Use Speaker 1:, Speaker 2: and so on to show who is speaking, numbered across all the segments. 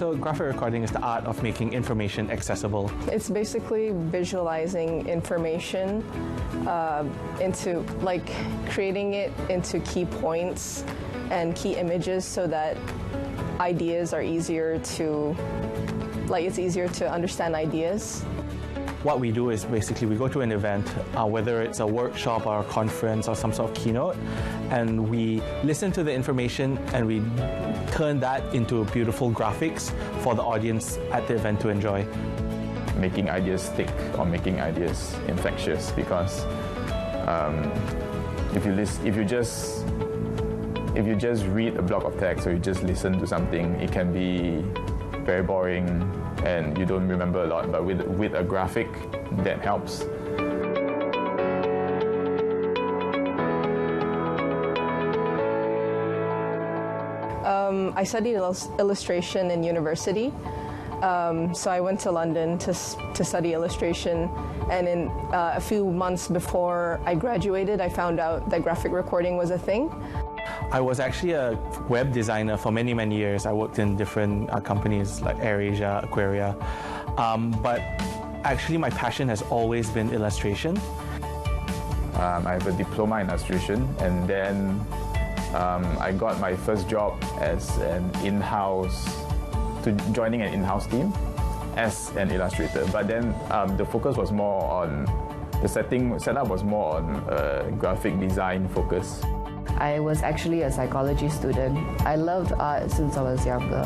Speaker 1: So graphic recording is the art of making information accessible.
Speaker 2: It's basically visualizing information into, like, creating it into key points and key images so that ideas are easier to, it's easier to understand ideas.
Speaker 1: What we do is basically we go to an event, whether it's a workshop or a conference or some sort of keynote, and we listen to the information and we turn that into beautiful graphics for the audience at the event to enjoy.
Speaker 3: Making ideas stick or making ideas infectious, because if you just read a block of text or you just listen to something, it can be very boring and you don't remember a lot. But with a graphic, that helps.
Speaker 2: I studied illustration in university. So I went to London to study illustration, and in a few months before I graduated, I found out that graphic recording was a thing.
Speaker 1: I was actually a web designer for many, many years. I worked in different companies like AirAsia, Aquaria, but actually my passion has always been illustration.
Speaker 3: I have a diploma in illustration, and then I got my first job as joining an in-house team as an illustrator. But then the focus was more on, the setup was more on graphic design focus.
Speaker 4: I was actually a psychology student. I loved art since I was younger,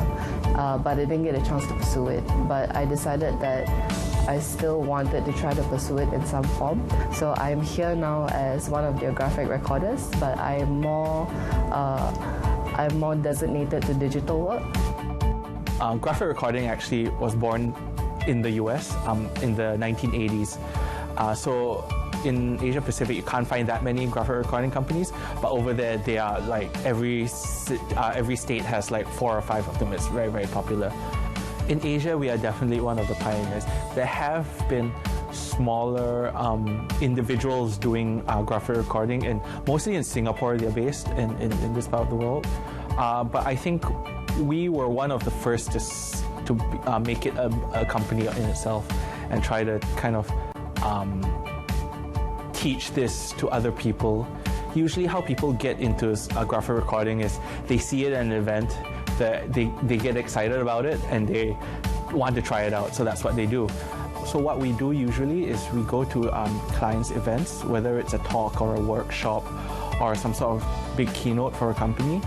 Speaker 4: but I didn't get a chance to pursue it. But I decided that I still wanted to try to pursue it in some form. So I'm here now as one of their graphic recorders, but I'm more designated to digital work.
Speaker 1: Graphic recording actually was born in the US in the 1980s. So in Asia Pacific, you can't find that many graphic recording companies, but over there, they are like every state has like 4 or 5 of them. It's very, very popular. In Asia, we are definitely one of the pioneers. There have been smaller individuals doing graphic recording, and mostly in Singapore, they're based in this part of the world. But I think we were one of the first to make it a company in itself and try to kind of teach this to other people. Usually how people get into graphic recording is they see it at an event, they get excited about it and they want to try it out, so that's what they do. So what we do usually is we go to clients' events, whether it's a talk or a workshop or some sort of big keynote for a company.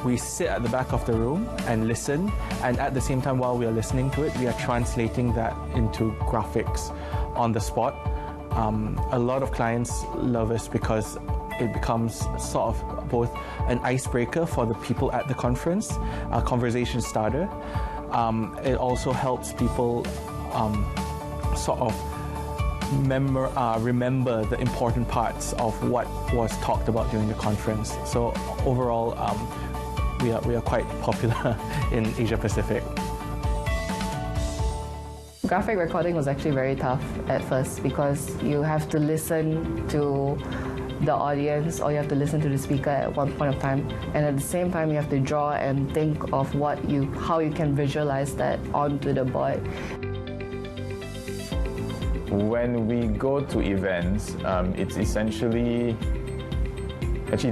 Speaker 1: We sit at the back of the room and listen, and at the same time while we are listening to it, we are translating that into graphics on the spot. A lot of clients love this because it becomes sort of both an icebreaker for the people at the conference, a conversation starter. It also helps people sort of remember the important parts of what was talked about during the conference. So overall, we are quite popular in Asia Pacific.
Speaker 4: Graphic recording was actually very tough at first because you have to listen to the audience or you have to listen to the speaker at one point of time, and at the same time you have to draw and think of how you can visualize that onto the board.
Speaker 3: When we go to events, it's actually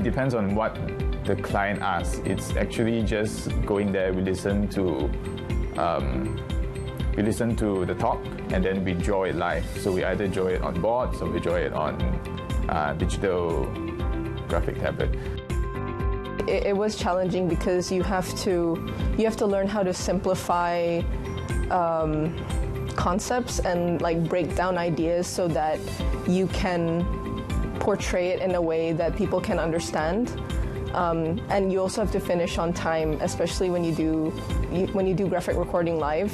Speaker 3: depends on what the client asks. It's actually just going there, we listen to the talk, and then we draw it live. So we either draw it on boards or we draw it on digital graphic tablet.
Speaker 2: It was challenging because you have to learn how to simplify concepts and break down ideas so that you can portray it in a way that people can understand. And you also have to finish on time, especially when you do graphic recording live.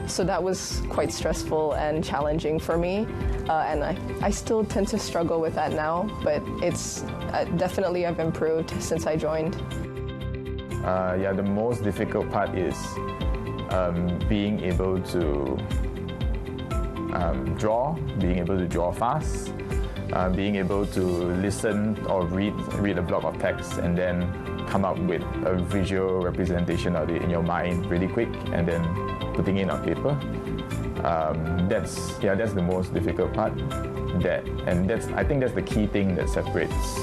Speaker 2: So that was quite stressful and challenging for me, and I still tend to struggle with that now, but it's definitely I've improved since I joined.
Speaker 3: Yeah, the most difficult part is being able to being able to draw fast, being able to listen or read a block of text and then come up with a visual representation of it in your mind really quick and then putting it on paper. That's the most difficult part. I think that's the key thing that separates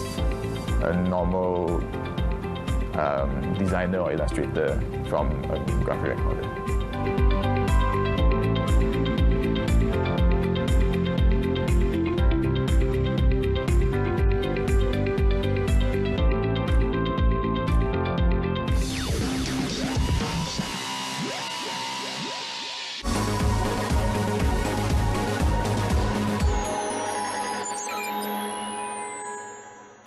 Speaker 3: a normal designer or illustrator from a graphic recorder.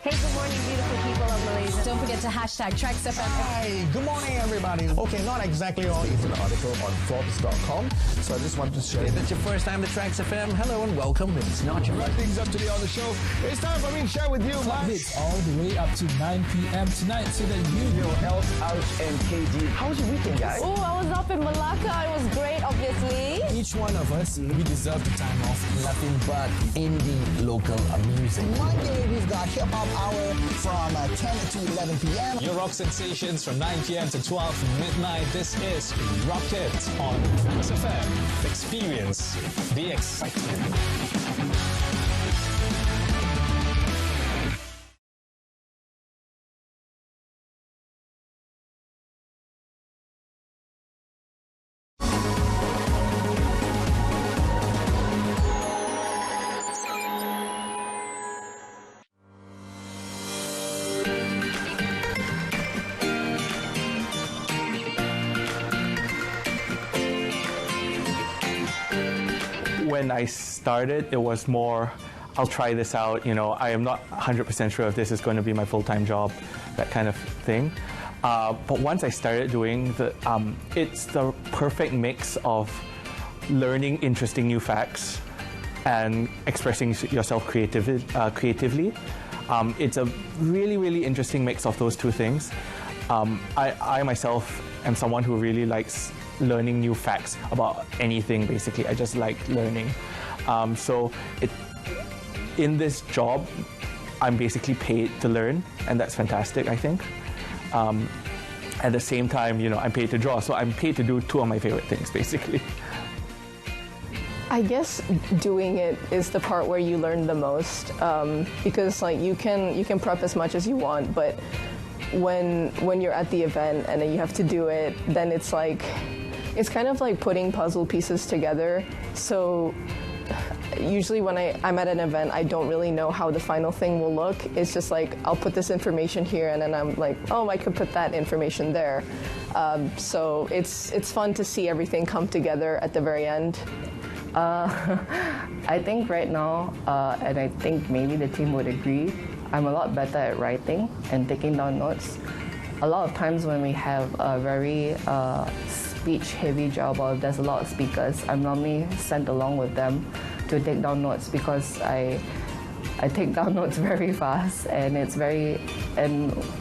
Speaker 5: Hey, good morning, beautiful people of Malaysia. Don't forget to hashtag TracksFM.
Speaker 6: Hi, good morning, everybody. Okay, not exactly all. It's an article on Forbes.com, so I just wanted to share.
Speaker 7: If it's your first time to Tracks FM, hello and welcome. It's not your
Speaker 6: Wrap things up today on the show. It's time for me to share with you my
Speaker 8: It's all the way up to 9 p.m. tonight so that you know.
Speaker 6: Health, Ouch, and KG. How was your weekend, guys?
Speaker 5: Oh, I was up in Malacca. It was great, obviously.
Speaker 8: Each one of us, we deserve the time off.
Speaker 7: nothing but indie local music.
Speaker 9: Monday, we've got Hip Hop Hour from 10 to 11 p.m.
Speaker 10: Your rock sensations from 9 p.m. to 12 midnight. This is Rock It on Tracks FM. Experience the excitement.
Speaker 1: When I started, it was more, I'll try this out, you know, I am not 100% sure if this is going to be my full-time job, that kind of thing. But once I started doing it's the perfect mix of learning interesting new facts and expressing yourself creatively. It's a really, really interesting mix of those two things. I myself am someone who really likes learning new facts about anything, basically. I just like learning. In this job, I'm basically paid to learn, and that's fantastic, I think. At the same time, you know, I'm paid to draw, so I'm paid to do two of my favorite things, basically.
Speaker 2: I guess doing it is the part where you learn the most, because like you can prep as much as you want, but when you're at the event and then you have to do it, then it's kind of like putting puzzle pieces together. So usually when I'm at an event, I don't really know how the final thing will look. It's just like, I'll put this information here, and then I'm like, oh, I could put that information there. So it's fun to see everything come together at the very end.
Speaker 4: I think right now, and I think maybe the team would agree, I'm a lot better at writing and taking down notes. A lot of times when we have a very speech-heavy job, or there's a lot of speakers, I'm normally sent along with them to take down notes, because I take down notes very fast, and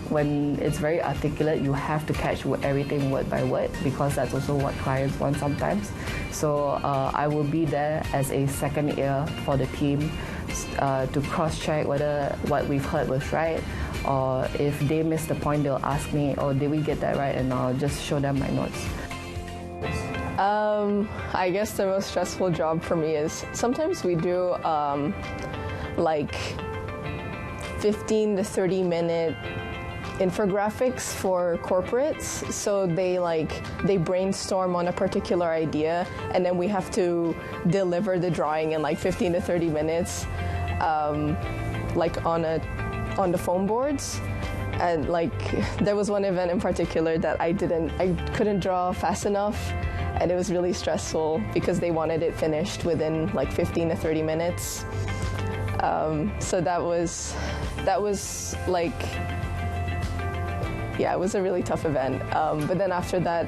Speaker 4: when it's very articulate, you have to catch everything word by word, because that's also what clients want sometimes. So I will be there as a second ear for the team to cross-check whether what we've heard was right, or if they miss the point, they'll ask me, oh, did we get that right? And I'll just show them my notes.
Speaker 2: I guess the most stressful job for me is sometimes we do like 15 to 30 minute infographics for corporates. So they brainstorm on a particular idea, and then we have to deliver the drawing in like 15 to 30 minutes, like on the foam boards. And like there was one event in particular that I couldn't draw fast enough, and it was really stressful because they wanted it finished within like 15 to 30 minutes. So that was like, yeah, it was a really tough event. But then after that,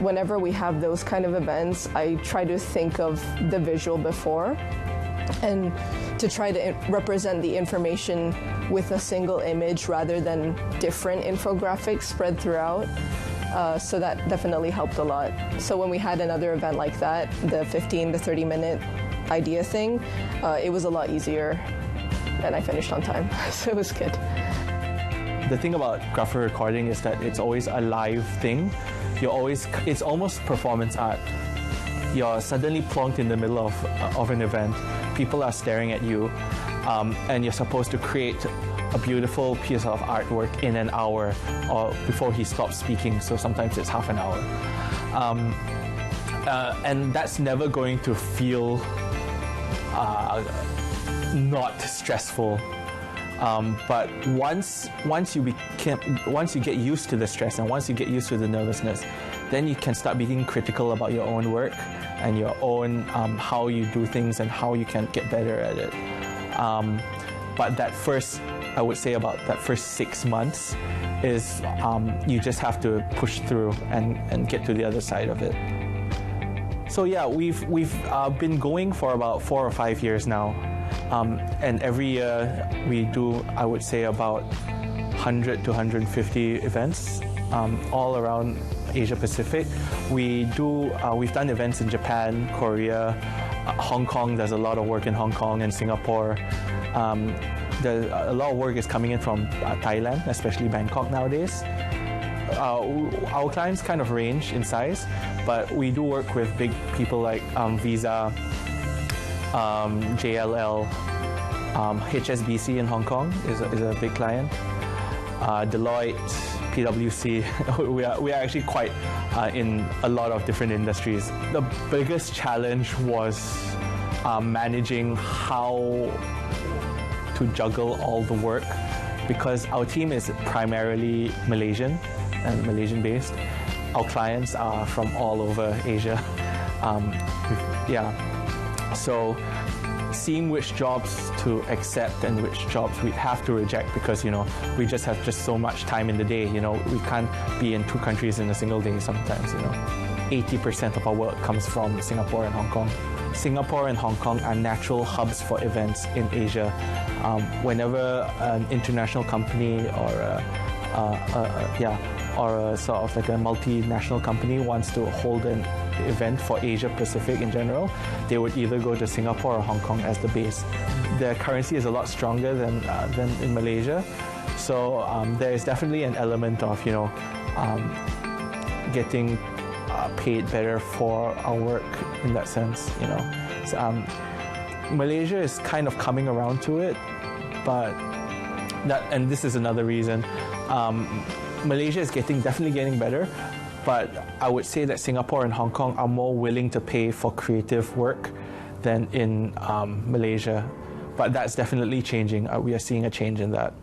Speaker 2: whenever we have those kind of events, I try to think of the visual before, and to try to represent the information with a single image rather than different infographics spread throughout. So that definitely helped a lot. So when we had another event like that, the 15 to 30 minute idea thing, it was a lot easier, and I finished on time, so it was good.
Speaker 1: the thing about graphic recording is that it's always a live thing. It's almost performance art. You're suddenly plonked in the middle of an event. People are staring at you, and you're supposed to create a beautiful piece of artwork in an hour or before he stops speaking. So sometimes it's half an hour. And that's never going to feel not stressful. But once you get used to the stress and once you get used to the nervousness, then you can start being critical about your own work and your own how you do things and how you can get better at it. But I would say about that first 6 months is you just have to push through and get to the other side of it. So yeah, we've been going for about 4 or 5 years now, and every year we do, I would say, about 100 to 150 events all around Asia Pacific. We've done events in Japan, Korea, Hong Kong. There's a lot of work in Hong Kong and Singapore. A lot of work is coming in from Thailand, especially Bangkok nowadays. Our clients kind of range in size, but we do work with big people like Visa, JLL, HSBC in Hong Kong is a big client. Deloitte, PwC. we are actually quite in a lot of different industries. The biggest challenge was managing how to juggle all the work, because our team is primarily Malaysian and Malaysian based. Our clients are from all over Asia. So seeing which jobs to accept and which jobs we have to reject, because we just have so much time in the day. We can't be in 2 countries in a single day sometimes. 80% of our work comes from Singapore and Hong Kong. Singapore and Hong Kong are natural hubs for events in Asia. Whenever an international company or a sort of like a multinational company wants to hold an event for Asia Pacific in general, they would either go to Singapore or Hong Kong as the base. The currency is a lot stronger than in Malaysia, so there is definitely an element of getting paid better for our work in that sense. Malaysia is kind of coming around to it, and this is another reason. Malaysia is definitely getting better, but I would say that Singapore and Hong Kong are more willing to pay for creative work than in Malaysia. But that's definitely changing. We are seeing a change in that.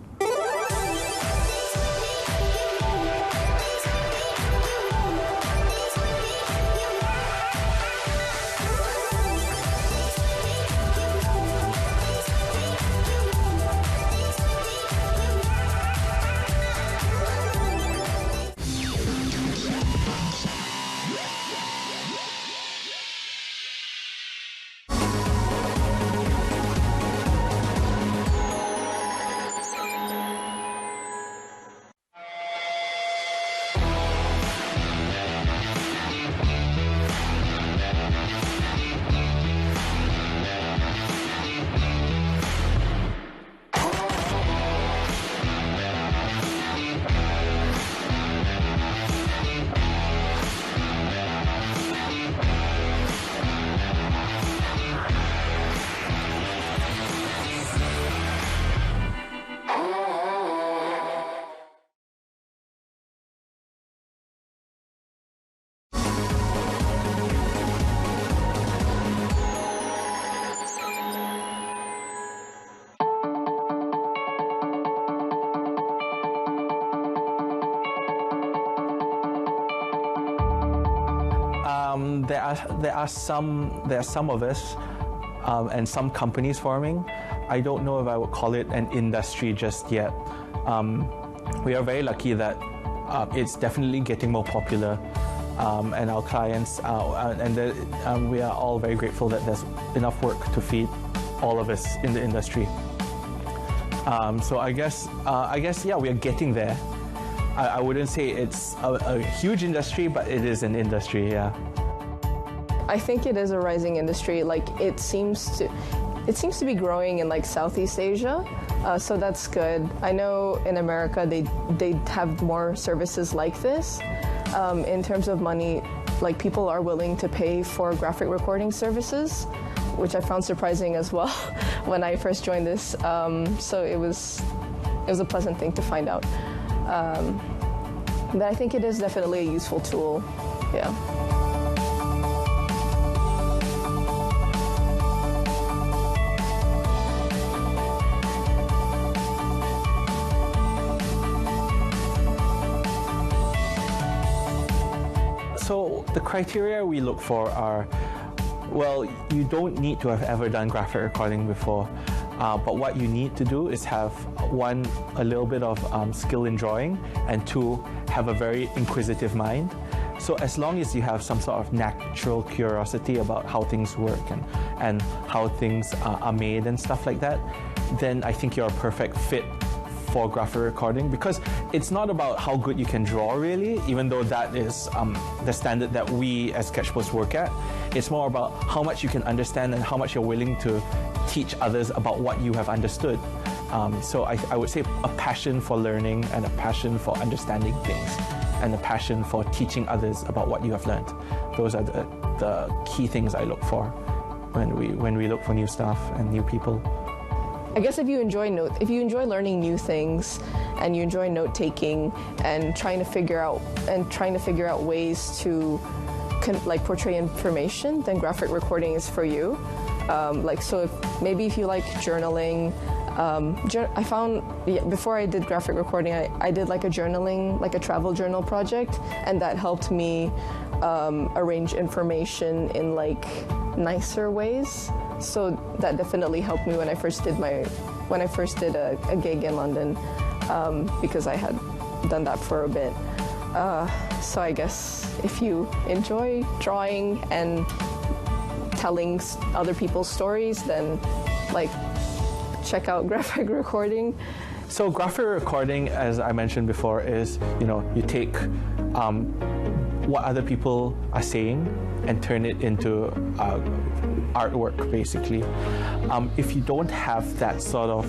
Speaker 1: There are some of us and some companies forming. I don't know if I would call it an industry just yet. We are very lucky that it's definitely getting more popular, and our clients we are all very grateful that there's enough work to feed all of us in the industry. So I guess we are getting there. I wouldn't say it's a huge industry, but it is an industry, yeah.
Speaker 2: I think it is a rising industry. Like, it seems to, it seems to be growing in like Southeast Asia, so that's good. I know in America they have more services like this. In terms of money, like people are willing to pay for graphic recording services, which I found surprising as well when I first joined this. So it was a pleasant thing to find out. But I think it is definitely a useful tool. Yeah.
Speaker 1: So the criteria we look for are, well, you don't need to have ever done graphic recording before, but what you need to do is have, one, a little bit of skill in drawing, and two, have a very inquisitive mind. So as long as you have some sort of natural curiosity about how things work and how things are made and stuff like that, then I think you're a perfect fit for graphic recording, because it's not about how good you can draw really, even though that is the standard that we as sketchbooks work at. It's more about how much you can understand and how much you're willing to teach others about what you have understood. So I would say a passion for learning and a passion for understanding things and a passion for teaching others about what you have learned. Those are the key things I look for when we look for new stuff and new people.
Speaker 2: I guess if you enjoy learning new things and you enjoy note taking and trying to figure out ways to portray information, then graphic recording is for you. If you like journaling, I found before I did graphic recording, I did like a travel journal project, and that helped me arrange information in like nicer ways. So that definitely helped me when I first did a gig in London, because I had done that for a bit. So I guess if you enjoy drawing and telling other people's stories, then check out graphic recording.
Speaker 1: So graphic recording, as I mentioned before, is you take what other people are saying and turn it into artwork, basically. If you don't have that sort of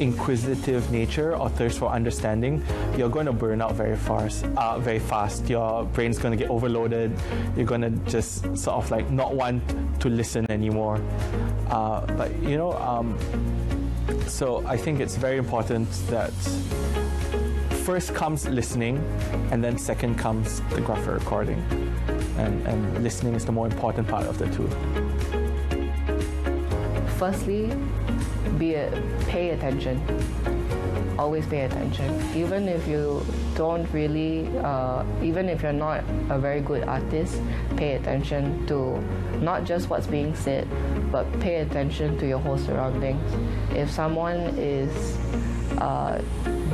Speaker 1: inquisitive nature or thirst for understanding, you're going to burn out very fast. Your brain's going to get overloaded. You're going to just sort of not want to listen anymore. So I think it's very important that first comes listening, and then second comes the graphic recording. And listening is the more important part of the two.
Speaker 4: Firstly, pay attention. Always pay attention. Even if you don't really, even if you're not a very good artist, pay attention to not just what's being said, but pay attention to your whole surroundings. If someone is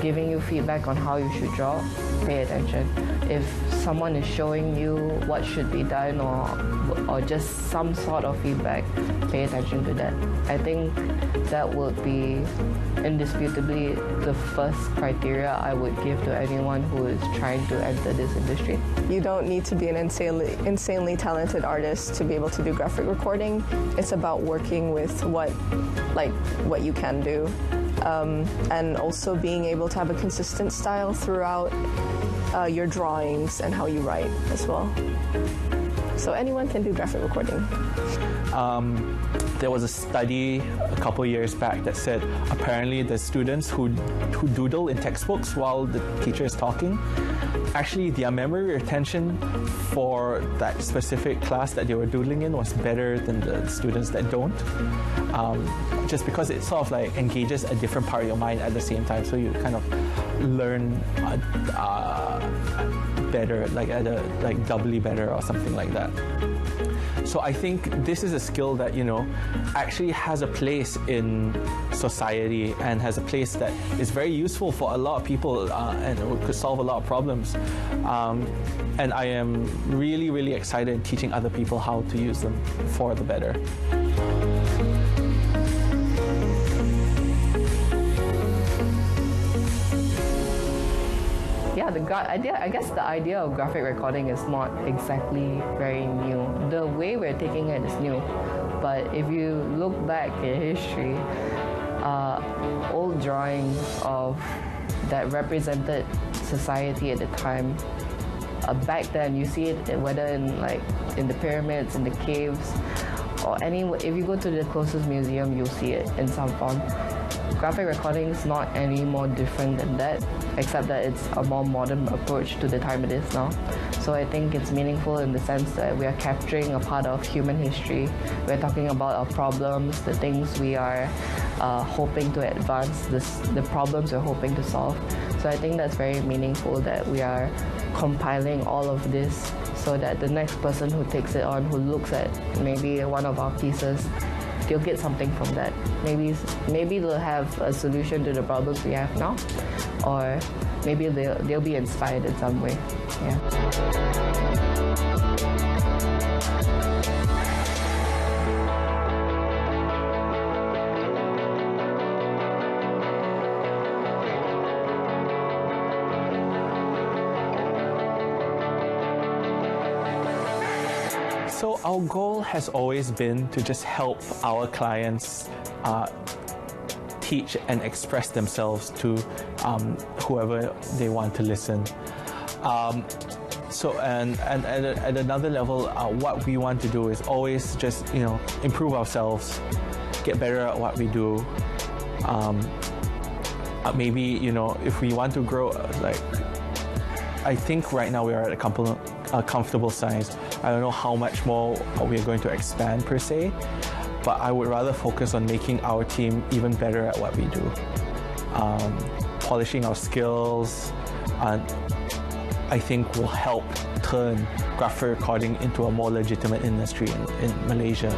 Speaker 4: giving you feedback on how you should draw, pay attention. If someone is showing you what should be done or just some sort of feedback, pay attention to that. I think that would be indisputably the first criteria I would give to anyone who is trying to enter this industry.
Speaker 2: You don't need to be an insanely talented artist to be able to do graphic recording. It's about working with what you can do. And also being able to have a consistent style throughout your drawings and how you write as well. So anyone can do graphic recording.
Speaker 1: There was a study a couple years back that said apparently the students who doodle in textbooks while the teacher is talking, actually their memory retention for that specific class that they were doodling in was better than the students that don't. Just because it sort of engages a different part of your mind at the same time, so you kind of learn better, doubly better or something like that. So I think this is a skill that actually has a place in society and has a place that is very useful for a lot of people and could solve a lot of problems. And I am really, really excited in teaching other people how to use them for the better.
Speaker 4: Yeah, I guess the idea of graphic recording is not exactly very new. The way we're taking it is new. But if you look back in history, old drawings of that represented society at the time, back then you see it whether in the pyramids, in the caves, or if you go to the closest museum, you'll see it in some form. Graphic recording is not any more different than that, except that it's a more modern approach to the time it is now. So I think it's meaningful in the sense that we are capturing a part of human history. We're talking about our problems, the things we are hoping to advance, the problems we're hoping to solve. So I think that's very meaningful that we are compiling all of this so that the next person who takes it on, who looks at maybe one of our pieces, they'll get something from that. Maybe they'll have a solution to the problems we have now, or maybe they'll be inspired in some way. Yeah.
Speaker 1: So our goal has always been to just help our clients teach and express themselves to whoever they want to listen. And at another level, what we want to do is always just improve ourselves, get better at what we do. Maybe if we want to grow, I think right now we are at a comfortable size. I don't know how much more we are going to expand per se, but I would rather focus on making our team even better at what we do. Polishing our skills, I think will help turn graphic recording into a more legitimate industry in Malaysia.